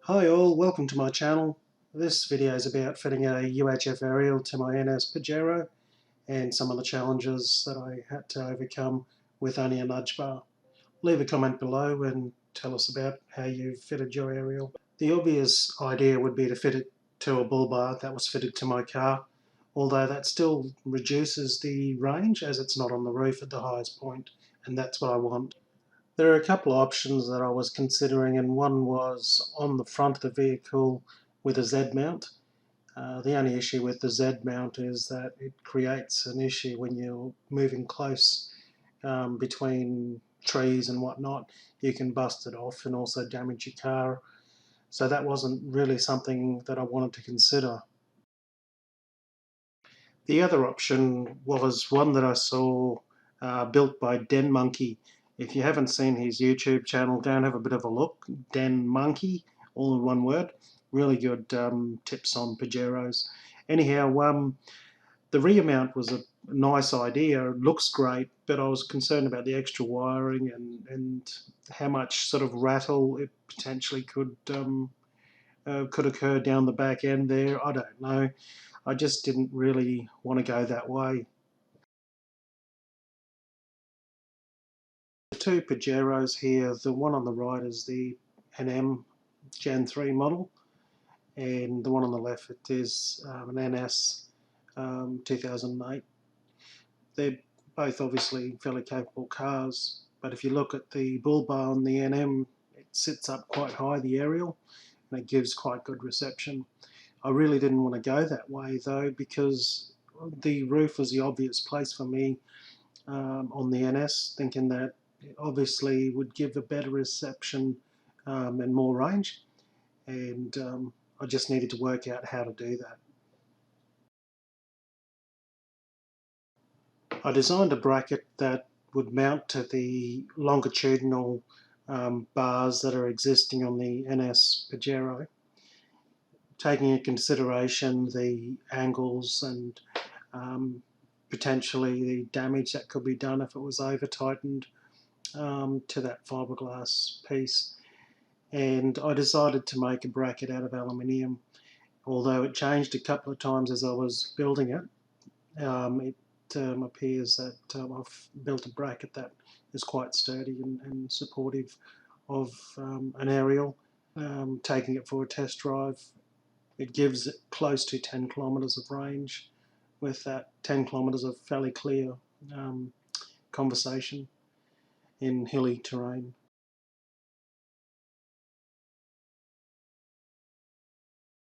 Hi all, welcome to my channel. This video is about fitting a UHF aerial to my NS Pajero and some of the challenges that I had to overcome with only a nudge bar. Leave a comment below and tell us about how you fitted your aerial. The obvious idea would be to fit it to a bull bar that was fitted to my car, although that still reduces the range as it's not on the roof at the highest point, and that's what I want. There are a couple of options that I was considering, and one was on the front of the vehicle with a Z mount. The only issue with the Z mount is that it creates an issue when you're moving close between trees and whatnot. You can bust it off and also damage your car. So that wasn't really something that I wanted to consider. The other option was one that I saw built by Den Monkey. If you haven't seen his YouTube channel, go and have a bit of a look. Den Monkey, all in one word. Really good tips on Pajeros. Anyhow, the rear mount was a nice idea. It looks great, but I was concerned about the extra wiring and how much sort of rattle it potentially could occur down the back end there. I don't know. I just didn't really want to go that way. The two Pajeros here, the one on the right is the NM Gen 3 model, and the one on the left it is an NS 2008. They're both obviously fairly capable cars, but if you look at the bull bar on the NM, it sits up quite high, the aerial, and it gives quite good reception. I really didn't want to go that way though, because the roof was the obvious place for me on the NS, thinking that it obviously would give a better reception and more range, and I just needed to work out how to do that. I designed a bracket that would mount to the longitudinal bars that are existing on the NS Pajero, taking into consideration the angles and potentially the damage that could be done if it was over tightened to that fiberglass piece. And I decided to make a bracket out of aluminium. Although it changed a couple of times as I was building it, it appears that I've built a bracket that is quite sturdy and supportive of an aerial. Taking it for a test drive, it gives it close to 10 kilometres of range, with that 10 kilometres of fairly clear conversation in hilly terrain.